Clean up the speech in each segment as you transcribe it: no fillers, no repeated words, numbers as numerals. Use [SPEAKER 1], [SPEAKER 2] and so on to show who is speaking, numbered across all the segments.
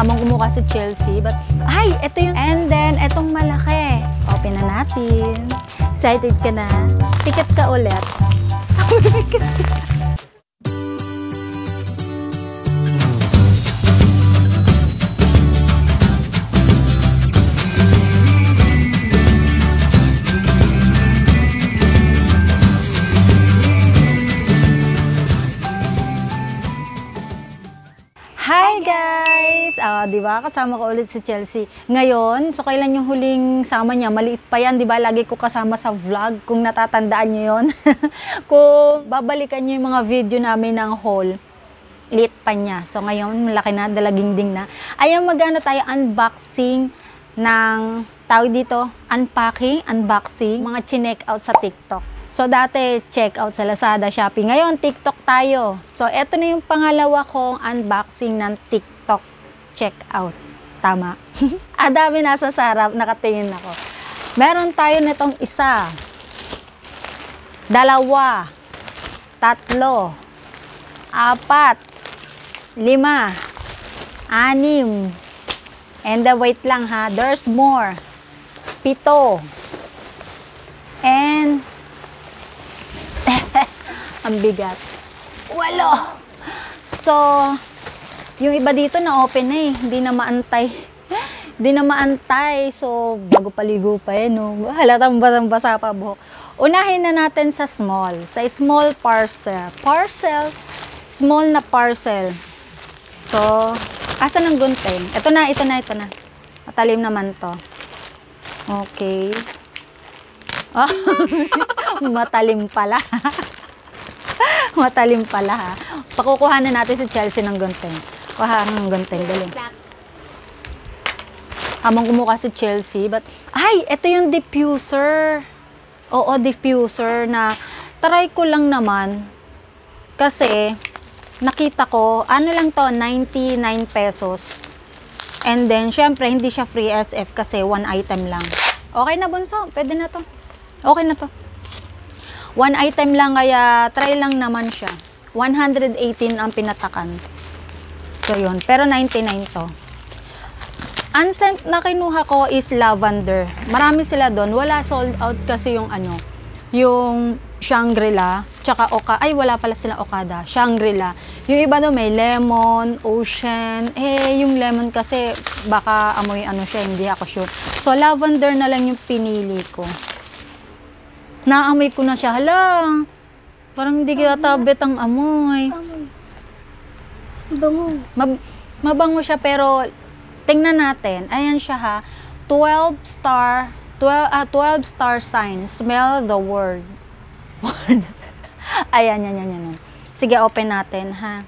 [SPEAKER 1] Amang kumuha si Chelsea, but, ay, ito yung, and then, etong malaki. Open na natin. Excited ka na? Ticket ka ulit. Ako ticket ka. Hi guys! Di ba? Kasama ko ulit si Chelsea. Ngayon, so kailan yung huling sama niya? Maliit pa yan, di ba? Lagi ko kasama sa vlog, kung natatandaan nyo yun. Kung babalikan nyo yung mga video namin ng haul, liit pa niya. So ngayon, malaki na, dalaginding na. Ayan, magana tayo unboxing ng, tawag dito, unboxing, mga chinek out sa TikTok. So, dati, check out sa Lazada, Shopee. Ngayon, TikTok tayo. So, eto na yung pangalawa kong unboxing ng TikTok check out. Tama. Dami nasa sarap, nakatingin ako. Meron tayo nitong isa, dalawa, tatlo, apat, lima, anim, and wait lang ha, there's more, pito, and ang bigat. 8. So, yung iba dito na open na eh. Hindi na maantay. Hindi na maantay. So, bago paligo pa eh, no? Halatang basang-basa pa buhok. Unahin na natin sa small. Sa small parcel. Small na parcel. So, asan ang gunting? Ito na. Matalim naman to. Okay. Oh, matalim pala. Matalim pala ha. Pakukuhanan natin si Chelsea ng gunting. Kuha ng gunting. Galing. Amang kumuha si Chelsea. But, ay, ito yung diffuser. Oo, diffuser na try ko lang naman. Kasi, nakita ko, ano lang to, 99 pesos. And then, syempre, hindi siya free SF kasi one item lang. Okay na, bunso. Pwede na to. Okay na to. One item lang, kaya try lang naman siya. 118 ang pinatakan. So, yun. Pero 99 to. Unsent na kinuha ko is lavender. Marami sila doon. Wala, sold out kasi yung ano, yung Shangri-La, tsaka ay, wala pala sila Okada. Shangri-La. Yung iba doon may lemon, ocean. Yung lemon kasi baka amoy ano siya, hindi ako sure. So, lavender na lang yung pinili ko. Naamoy ko na siya. Hala, parang hindi kinatabit ang amoy.
[SPEAKER 2] Bango.
[SPEAKER 1] Mabango siya, pero tingnan natin. Ayan siya ha. 12 star sign. Smell the word. Ayan, yan. Sige, open natin ha.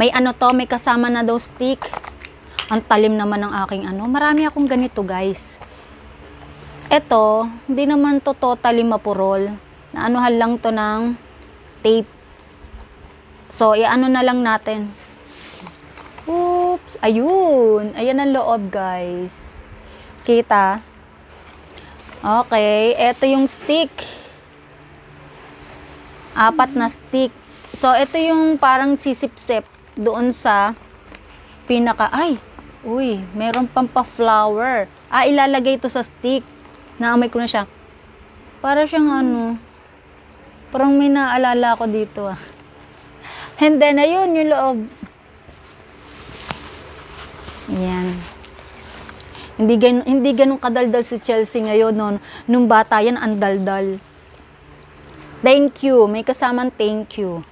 [SPEAKER 1] May ano to, may kasama na daw stick. Ang talim naman ng aking ano. Marami akong ganito guys. Ito, hindi naman to totally mapurol. Naanuhan lang to ng tape. So, iano na lang natin. Oops! Ayun! Ayan ang loob, guys. Kita? Okay. Ito yung stick. 4 na stick. So, ito yung parang sisip-sip doon sa pinaka... Ay! Uy! Meron pang pa-flower. Ilalagay ito sa stick. Naamoy ko na siya. Para siyang ano, parang may naalala ko dito ah. And then, ayun, yung loob. Yan. Hindi ganun kadaldal si Chelsea ngayon. Nung bata yan, ang daldal. Thank you. May kasamang thank you.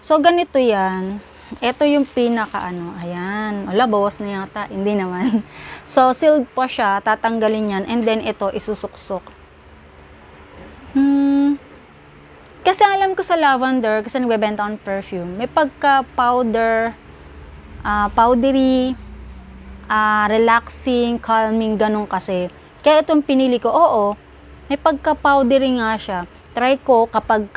[SPEAKER 1] So, ganito yan. Ito yung pinaka ano. Ayan. Wala, bawas na yata. Hindi naman. So, sealed pa siya. Tatanggalin yan. And then, ito, isusuksok. Kasi alam ko sa lavender, kasi nagbebenta ng perfume, may pagka-powder, powdery, relaxing, calming, ganun kasi. Kaya itong pinili ko, oo, may pagka-powdery nga siya. Try ko kapag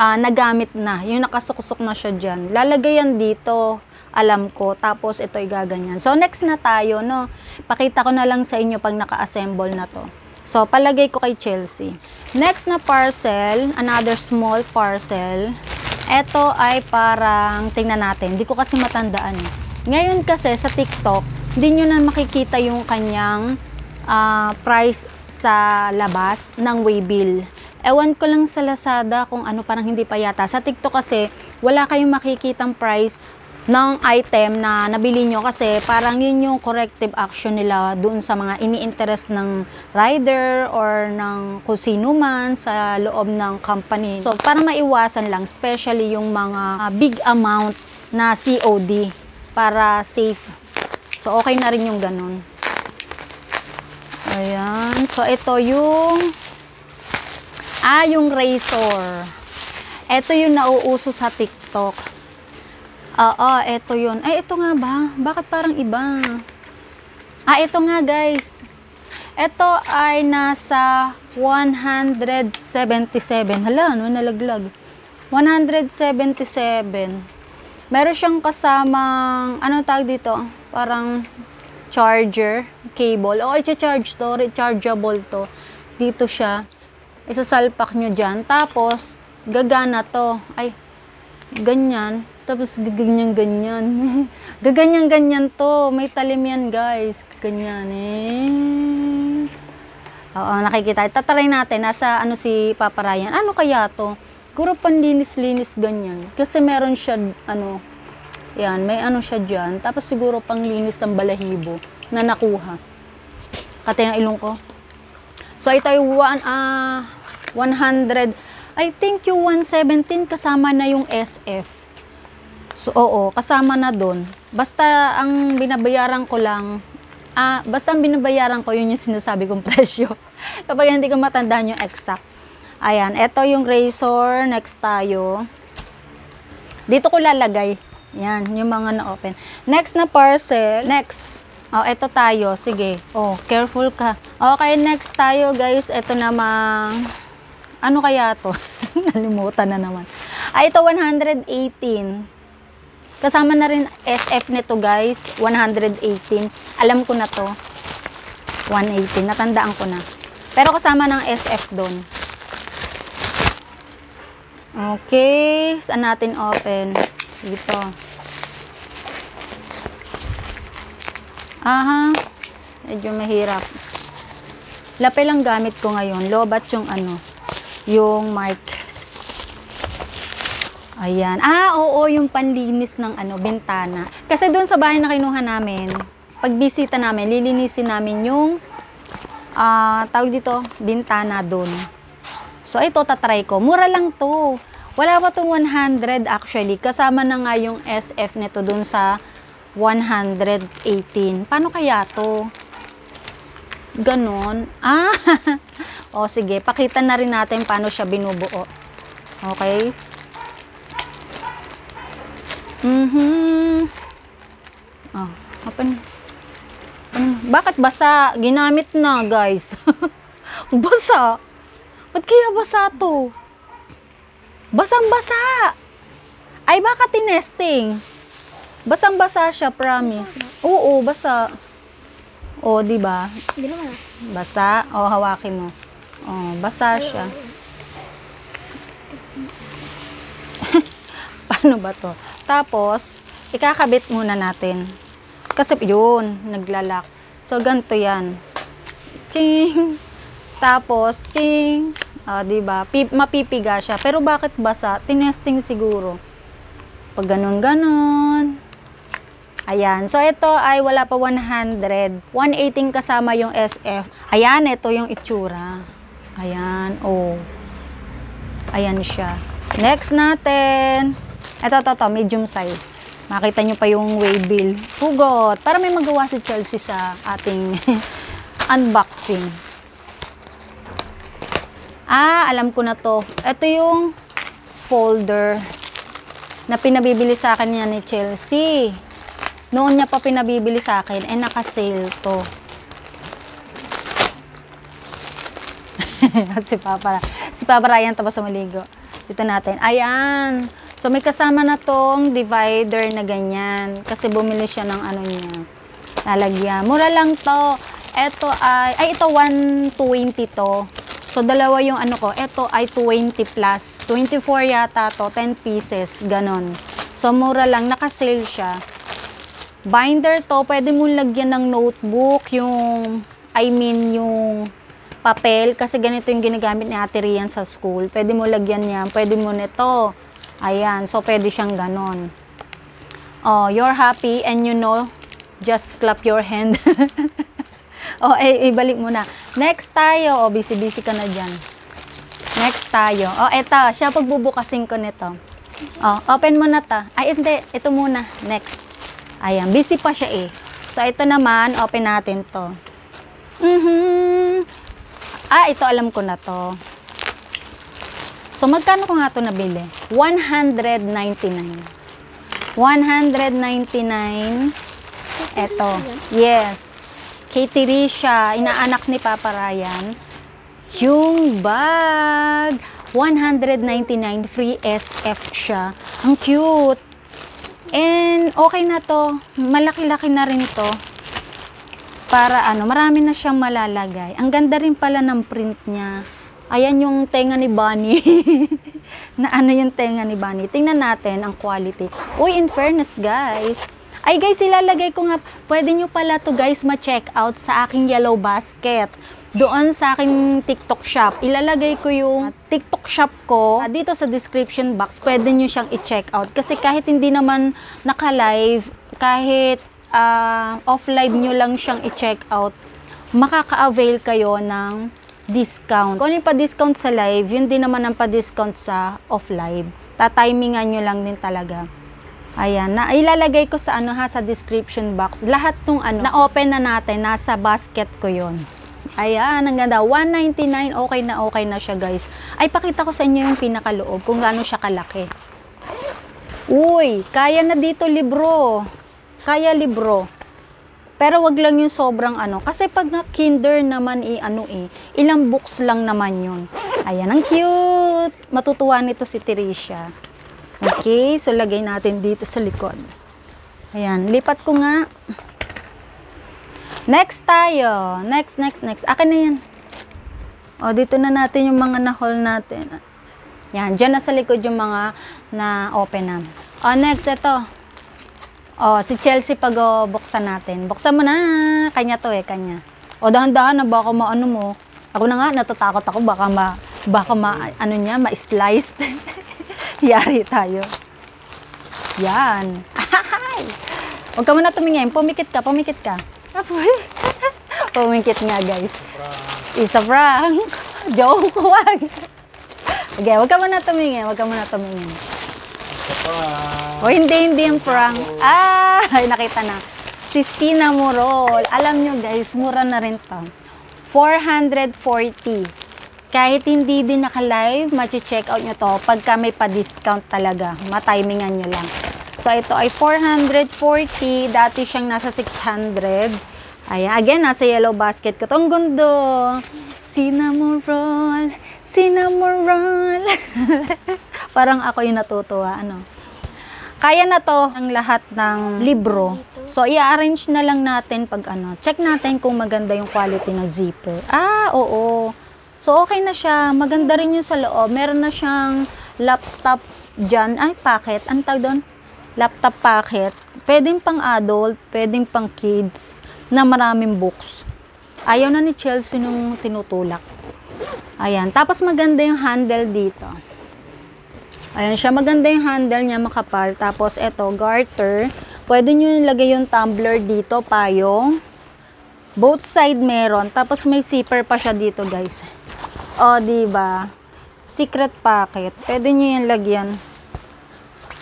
[SPEAKER 1] nagamit na, yung nakasuksok na siya dyan. Lalagay yan dito, alam ko. Tapos ito igaganyan. So next na tayo, no. Pakita ko na lang sa inyo pag naka-assemble na to. So palagay ko kay Chelsea. Next na parcel, another small parcel. Ito ay parang, tingnan natin. Hindi ko kasi matandaan. Ngayon kasi sa TikTok, hindi nyo na makikita yung kanyang price sa labas ng waybill. Ewan ko lang sa Lazada kung ano, parang hindi pa yata. Sa TikTok kasi, wala kayong makikitang price ng item na nabili nyo kasi parang yun yung corrective action nila doon sa mga ini-interest ng rider or ng kung sino man sa loob ng company. So, para maiwasan lang, especially yung mga big amount na COD para safe. So, okay na rin yung ganun. Ayan. So, ito yung yung razor. Ito yung nauuso sa TikTok. Oo, ito yun. Ay, ito nga ba? Bakit parang iba? Ito nga guys. Ito ay nasa 177. Hala, ano nalaglag? 177. Meron siyang kasamang, ano tawag dito? Parang charger, cable. O, i-charge to, rechargeable to. Dito siya. Isasalpak nyo dyan. Tapos, gagana to. Ay, ganyan. Tapos gaganyan-ganyan. Gaganyan-ganyan to. May talim yan, guys. Ganyan eh. Oo, nakikita. Tatry natin. Nasa ano si Papa Ryan. Ano kaya to? Siguro panlinis-linis ganyan. Kasi meron siya, ano, yan, may ano siya dyan. Tapos siguro panglinis ng balahibo na nakuha. Kati ng ilong ko. So, ito ay 100. I think yung 117 kasama na yung SF. So, oo, kasama na doon. Basta ang binabayaran ko lang, basta ang binabayaran ko, yun yung sinasabi kong presyo. Kapag hindi ko matandaan yung exact. Ayan, ito yung razor. Next tayo. Dito ko lalagay. Yan, yung mga na-open. Next na parcel. Next. Ito tayo. Sige. Careful ka. Okay, next tayo, guys. Ito namang, ano kaya to? Nalimutan na naman. Ito 118. Kasama na rin SF nito, guys. 118. Alam ko na to. 118. Natandaan ko na. Pero kasama ng SF doon. Okay. Saan natin open? Dito. Aha. Medyo mahirap. Lapel lang gamit ko ngayon. Lobat yung ano. Yung mic. Ayan. Oo, yung panlinis ng ano, bintana. Kasi doon sa bahay na kinuha namin, pag bisita namin, lilinisin namin yung, tawag dito, bintana doon. So, ito, tatry ko. Mura lang to. Wala pa itong 100 actually. Kasama na nga yung SF nito doon sa 118. Paano kaya to? Ganon. O, sige. Pakita na rin natin paano siya binubuo. Okay? Open. Bakit basa? Ginamit na, guys. Basa. Ba't kaya basa to? Basang-basa. Ay, baka tinesting. Basang-basa siya, promise. Oo, basa. O, di ba? Basa. O, hawakin mo. O, basa siya. Paano ba to? Tapos, ikakabit muna natin. Kasi yun, naglalak. So, ganito yan. Ching! Tapos, ching! Diba? Mapipiga siya. Pero bakit basa? Tinesting siguro. Pag ganun-ganon. Ayan. So, ito ay wala pa 100. 118 kasama yung SF. Ayan, ito yung itsura. Ayan. Oh. Ayan siya. Next natin. Ito, medium size. Makita nyo pa yung waybill. Hugot. Para may magawa si Chelsea sa ating unboxing. Alam ko na to. Ito yung folder na pinabibili sa akin niya ni Chelsea. Noon niya pa pinabibili sa akin, naka-sale to. si Papa Ryan tapos maligo. Dito natin. Ayan. So, may kasama na tong divider na ganyan. Kasi bumili siya ng ano niya. Lalagyan. Mura lang to. Ito ito 120 to. So, dalawa yung ano ko. Ito ay 20 plus. 24 yata to. 10 pieces. Ganon. So, mura lang. Naka-sale siya. Binder to, pwede mo lagyan ng notebook, yung papel, kasi ganito yung ginagamit ni Ate Rian sa school. Pwede mo lagyan yan, pwede mo nito. Ayan, so pwede siyang ganon. Oh, you're happy and you know, just clap your hand. Oh, ibalik mo na. Next tayo. Oh, busy-busy ka na dyan. Next tayo. Oh, eto. Siya pagbubukasin ko nito. Oh, open mo na ta. Ay, hindi. Ito muna. Next. Ayan. Busy pa siya eh. So, ito naman. Open natin to. Ah, ito alam ko na to. So, magkano ko nga to nabili? 199. 199. Eto. Yes. Kay Teresha, inaanak ni Papa Ryan. Yung bag. 199. Free SF siya. Ang cute. And okay na to. Malaki-laki na rin to. Para marami na siyang malalagay. Ang ganda rin pala ng print niya. Ayan yung tenga ni Bunny. Na yung tenga ni Bunny. Tingnan natin ang quality. Uy, in fairness guys. Ay guys, ilalagay ko nga, pwede nyo pala to guys ma-check out sa aking yellow basket. Doon sa aking TikTok shop. Ilalagay ko yung TikTok shop ko dito sa description box. Pwede nyo siyang i-check out. Kasi kahit hindi naman naka-live, kahit off-live nyo lang siyang i-check out, makaka-avail kayo ng discount. Kung ano yung pa-discount sa live, yun din naman ang pa-discount sa off-live. Tatimingan nyo lang din talaga. Ayan, ilalagay ko sa sa description box. Lahat ng na-open na natin, nasa basket ko yon. Ayan, ang ganda. 199, okay na siya guys. Ay, pakita ko sa inyo yung pinakaloob, kung gaano siya kalaki. Uy, kaya na dito libro. Kaya libro. Pero wag lang yung sobrang kasi pag na kinder naman ilang books lang naman yun. Ayan, ang cute. Matutuwa nito si Teresha. Okay, so lagay natin dito sa likod. Ayan, lipat ko nga. Next tayo. Next. Akin na yan. O, dito na natin yung mga na-haul natin. Yan, dyan na sa likod yung mga na-open namin. O, next, ito. O, si Chelsea pag buksan natin. Buksan mo na. Kanya to kanya. O, dahan-dahan na baka maano mo. Ako na nga, natatakot ako. Baka ma-slice. Yari tayo. Yan. Huwag ka muna tumingin. Pumikit ka. Pumikit nga, guys. Isa prank. Joke, wag. Okay, huwag ka muna tumingin. O, hindi yung prank. Ay, nakita na. Si Cinnamoroll. Alam nyo, guys, mura na rin to. 440. Kahit hindi din naka-live, ma-check out nyo to pagka may pa-discount talaga. Matimingan nyo lang. So, ito ay 440. Dati siyang nasa 600. Ayan, again, nasa yellow basket ko. Itong gundo. Cinnamoroll. Parang ako yung natutuwa. Kaya na to ang lahat ng libro. So, i-arrange na lang natin pag check natin kung maganda yung quality ng zipper. Oo. So, okay na siya. Maganda rin yung sa loob. Meron na siyang laptop dyan. Ay, packet. Ang tawag doon? Laptop packet. Pwedeng pang adult, pwedeng pang kids, na maraming books. Ayaw na ni Chelsea nung tinutulak. Ayan. Tapos, maganda yung handle dito. Ayan siya. Maganda yung handle niya, makapal. Tapos, eto, garter. Pwede nyo ilagay yung tumbler dito, payong. Both side meron. Tapos, may zipper pa siya dito, guys. O, diba? Secret pocket. Pwede nyo yan lagyan.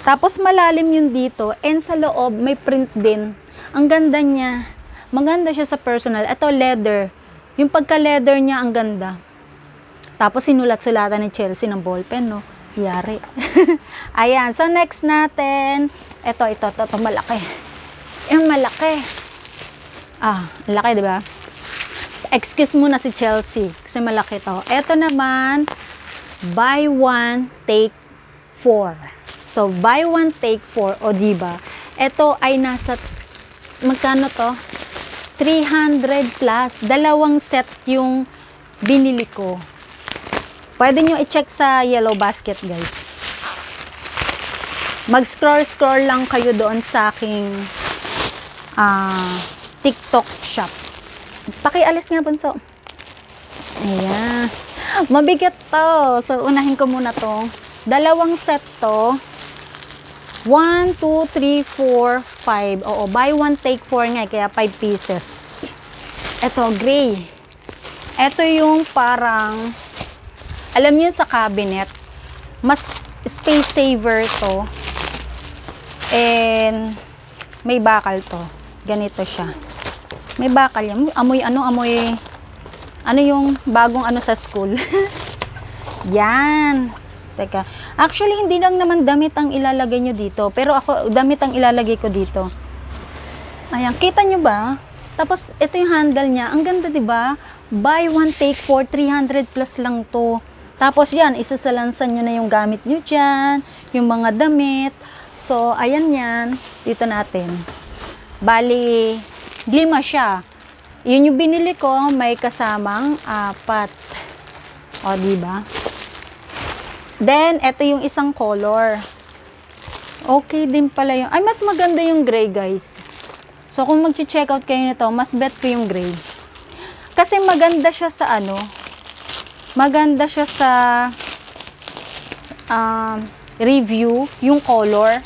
[SPEAKER 1] Tapos, malalim yun dito. And sa loob, may print din. Ang ganda niya. Maganda siya sa personal. Ito, leather. Yung pagka-leather niya, ang ganda. Tapos, sinulat-sulatan ni Chelsea ng ballpen, no? Yari. Ayan. So, next natin. Ito, malaki. Yung malaki. Laki, diba? Excuse muna si Chelsea kasi malaki to. Ito naman, buy one, take 4. So, buy one, take 4. O, diba? Ito ay nasa, magkano to? 300 plus. Dalawang set yung binili ko. Pwede nyo i-check sa yellow basket, guys. Mag-scroll lang kayo doon sa aking TikTok shop. Pakialis nga, bunso. Ayan. Mabigat to. So, unahin ko muna to. Dalawang set to. 1, 2, 3, 4, 5. Oo, buy one, take 4 nga. Kaya 5 pieces. Ito, gray. Ito yung parang, alam niyo sa cabinet, mas space saver to. And, may bakal to. Ganito siya. May bakal yan. Amoy, ano yung bagong ano sa school. Yan. Teka. Actually, hindi lang naman damit ang ilalagay nyo dito. Pero ako, damit ang ilalagay ko dito. Ayan. Kita nyo ba? Tapos, ito yung handle niya. Ang ganda, diba? Buy one, take 4. 300 plus lang to. Tapos, yan. Isasalansan nyo na yung gamit nyo dyan. Yung mga damit. So, ayan yan. Dito natin. Bali, 5 siya. Yun yung binili ko, may kasamang 4. O, diba? Then, ito yung isang color. Okay din pala yung... Ay, mas maganda yung gray, guys. So, kung mag-check out kayo nito, mas bet ko yung gray. Kasi maganda siya sa ano, maganda siya sa review, yung color.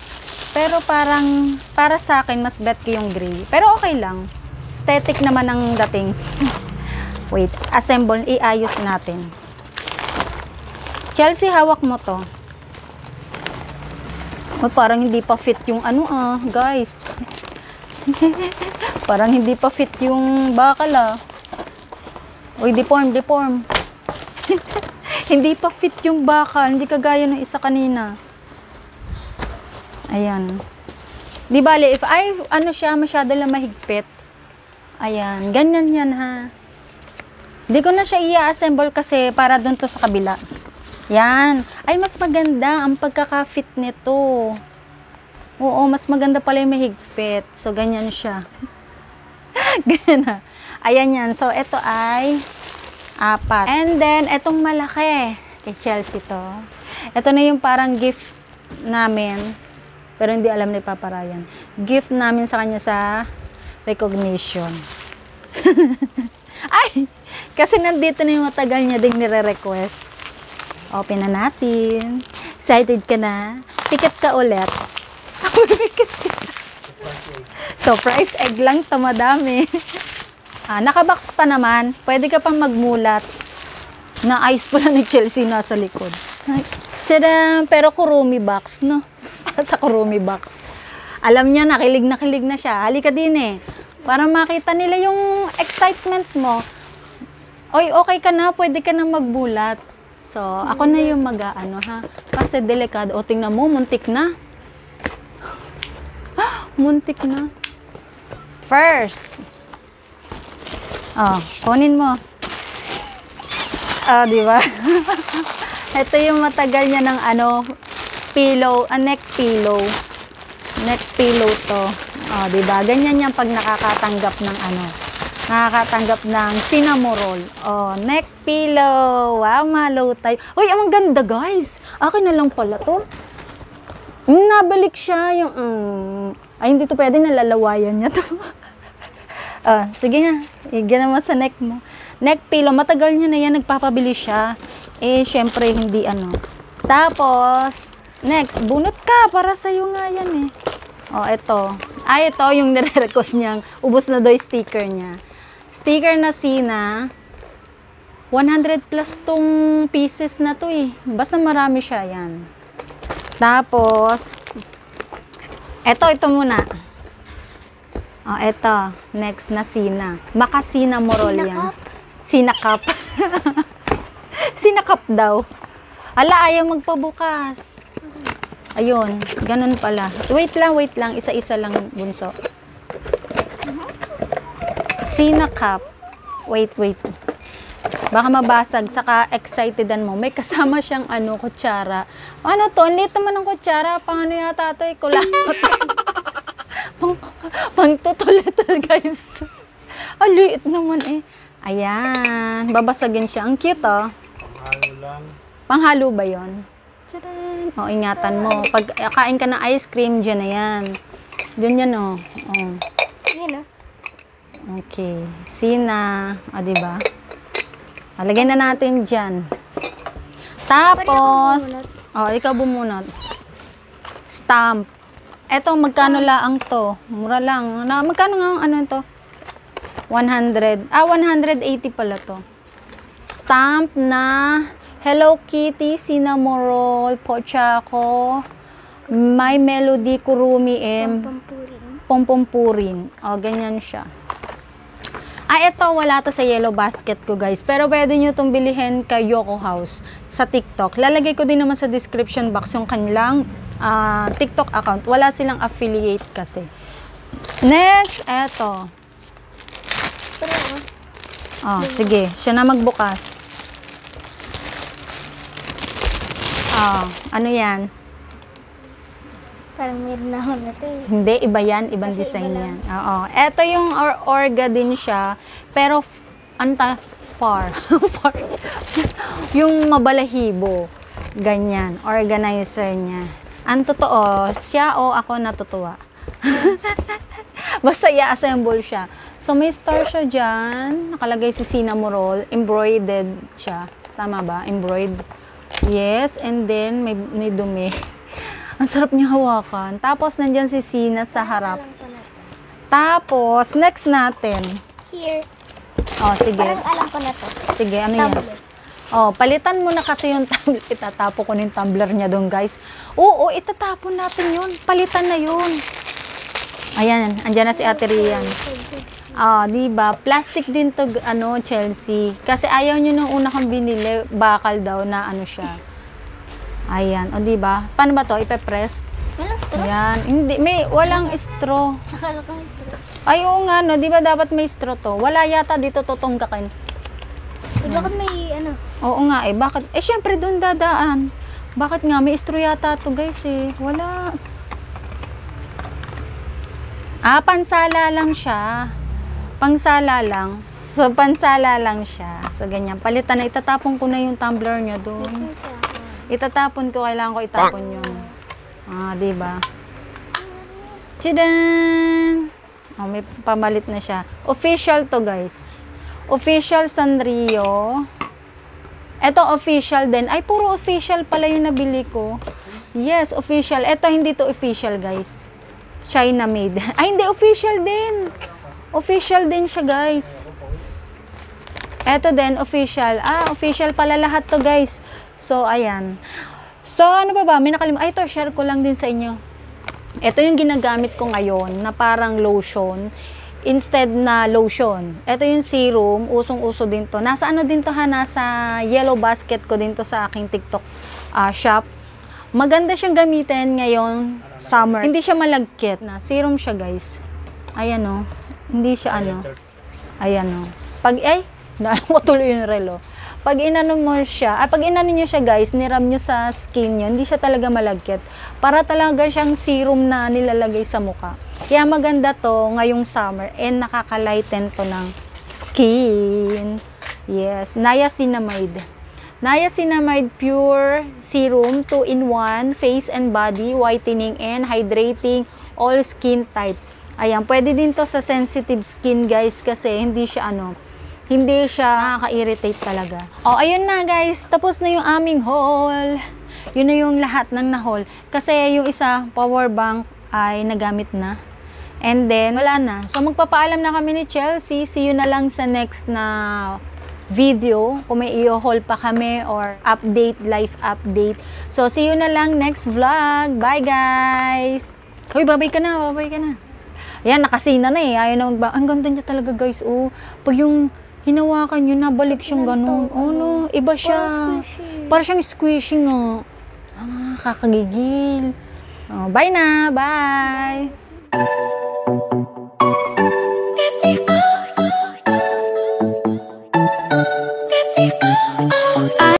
[SPEAKER 1] Pero parang, para sa akin, mas bet ko yung gray. Pero okay lang. Aesthetic naman ang dating. Wait, assemble, iayos natin. Chelsea, hawak mo to. Oh, parang hindi pa fit yung ano guys. Parang hindi pa fit yung bakal Uy, deform. Hindi pa fit yung bakal. Hindi kagaya ng isa kanina. Ayan. Di bale, if ano siya, masyado lang mahigpit. Ayan, ganyan yan ha. Hindi ko na siya i-assemble kasi para dun to sa kabila. Yan. Ay, mas maganda ang pagkaka-fit nito. Oo, mas maganda pala yung mahigpit. So, ganyan siya. Ganyan. Ayan yan. So, ito ay 4. And then, itong malaki. Kay Chelsea to. Ito na yung parang gift namin. Pero hindi alam ni Papa Ryan. Gift namin sa kanya sa recognition. Ay! Kasi nandito na yung matagal niya ding nire-request. Open na natin. Excited ka na? Pikat ka ulit. Surprise egg lang to, madami. Nakabox pa naman. Pwede ka pang magmulat. Na ice pala ni Chelsea nasa likod. Tada! Pero kurumi box, no? Sa kurumi box. Alam niya, nakilig na siya. Halika din eh. Para makita nila yung excitement mo. Oy, okay ka na, pwede ka na magbulat. So, ako na yung mag-ano ha. Kasi delikado. O, tingnan mo, muntik na. Muntik na. First. Kunin mo. Di ba? Ito yung matagal niya ng ano, pillow, neck pillow. Neck pillow to. Di ba? Ganyan yan pag nakakatanggap ng ano. Nakakatanggap ng cinnamoroll. Neck pillow. Wow, malo tayo. Uy, ang ganda, guys. Akin na lang pala to. Nabalik siya yung... Ay, hindi to pwede. Nalalawayan niya to. Sige nga. Igyan mo sa neck mo. Neck pillow. Matagal niya na yan. Nagpapabili siya. Syempre, hindi ano. Tapos, next, bunot ka. Para sa'yo nga yan ito. Ito yung nire-request niyang. Ubos na daw yung sticker niya. Sticker na Sina. 100 plus tong pieces na to Basta marami siya yan. Tapos, ito muna. Ito. Next na Sina. Baka cinnamoroll yan. Sinakap. Sinakap daw. Ala, ayaw magpabukas. Ayun. Ganun pala. Wait lang. Isa-isa lang, bunso. Sinakap. Wait. Baka mabasag. Saka excitedan mo. May kasama siyang kutsara. Ano to? Ang liit naman ng kutsara. Pang ano yata ito kulangot. pang tutulitol, guys. Ang liit naman Ayan. Babasagin siya. Ang cute
[SPEAKER 2] Panghalo lang.
[SPEAKER 1] Panghalo ba yun? Tcharan! Ingatan mo. Pag kain ka ng ice cream, dyan na yan. Dyan yan Okay. Sina. Diba? Lagay na natin dyan. Tapos, ikaw bumunot. Stamp. Eto, magkano lang to? Mura lang. Magkano nga ano to? 100. 180 pala to. Stamp na Hello Kitty, Cinnamon Roll, Pochako, My Melody, Kurumi M, Pompompurin. Ganyan siya. Ito, wala to sa yellow basket ko, guys. Pero pwede nyo itong bilihin kay Yoko House sa TikTok. Lalagay ko din naman sa description box yung kanilang TikTok account. Wala silang affiliate kasi. Next, eto. Sige. Siya na magbukas. Ano yan?
[SPEAKER 2] Parang meron na ako na ito eh.
[SPEAKER 1] Hindi, iba yan. Ibang kasi design yan. Ito yung orga din siya. Pero, far. Far. Yung mabalahibo. Ganyan. Organizer niya. Ang totoo, siya o ako natutuwa. Basta i-assemble siya. So, may star siya dyan. Nakalagay si Cinnamon Roll. Embroidered siya. Tama ba? Embroidered. Yes. And then, may dumi. Ang sarap niya hawakan. Tapos, nandyan si Sina sa harap. Tapos, next natin.
[SPEAKER 2] Here.
[SPEAKER 1] Sige.
[SPEAKER 2] Parang alam ko na to.
[SPEAKER 1] Sige, ano yan? Palitan mo na kasi yung tumbler. Itatapo ko na yung tumbler niya doon, guys. Oo, itatapon natin yun. Palitan na yun. Ayan, andyan na si Ate Rian. Diba? Plastic din to, Chelsea. Kasi ayaw nyo nung una kang binili, bakal daw na siya. Ayan, diba? Paano ba to? Ipe-press?
[SPEAKER 2] Walang straw?
[SPEAKER 1] Ayan. Hindi, walang straw.
[SPEAKER 2] Nakala ko may straw.
[SPEAKER 1] Ay, oo nga, no? Diba dapat may straw to? Wala yata dito tutunggakin.
[SPEAKER 2] Bakit may
[SPEAKER 1] Oo nga bakit? Syempre doon dadaan. Bakit nga? May straw yata to, guys Wala. Pansala lang siya. Pansala lang. So, pansala lang siya. So, ganyan. Palitan na. Itatapon ko na yung tumbler niya doon. Itatapon ko. Kailangan ko itapon yun. Diba? Chidan! May pamalit na siya. Official to, guys. Official Sanrio. Ito, official din. Ay, puro official pala yung nabili ko. Yes, official. Ito, hindi to official, guys. China made. Ay, hindi, official din. Official din siya, guys. Ito din, official. Official pala lahat to, guys. So, ayan. So, ano ba? May nakalimutan. Ito, share ko lang din sa inyo. Ito yung ginagamit ko ngayon na parang lotion. Instead na lotion. Ito yung serum. Usong-uso din to. Nasa din to nasa yellow basket ko din to sa aking TikTok shop. Maganda siyang gamitin ngayon, summer. Hindi siya malagkit na. Serum siya, guys. Ayan Hindi siya Ayan naalam ko tuloy yung relo. Pag inano mo siya, pag inano nyo siya, guys, niram nyo sa skin nyo, hindi siya talaga malagkit. Para talaga siyang serum na nilalagay sa mukha. Kaya maganda to ngayong summer and nakaka-lighten to ng skin. Yes, Niacinamide. Niacinamide Pure Serum 2-in-1 Face and Body Whitening and Hydrating All Skin Type. Ayan, pwede din to sa sensitive skin, guys, kasi hindi siya hindi siya nakaka-irritate talaga. Ayun na, guys. Tapos na yung aming haul. Yun na yung lahat ng na-haul. Kasi yung isa, power bank, ay nagamit na. And then, wala na. So, magpapaalam na kami ni Chelsea. See you na lang sa next na video. Kung may i-haul pa kami or update, life update. So, see you na lang next vlog. Bye, guys! Hoy, babay ka na. Babay ka na. Ayan, nakasina na Ayaw na Ang ganda niya talaga, guys. Pag yung hinawakan nyo, nabalik siyang ganun. Iba siya. Para siyang squishy nga. Kakagigil. Bye na. Bye.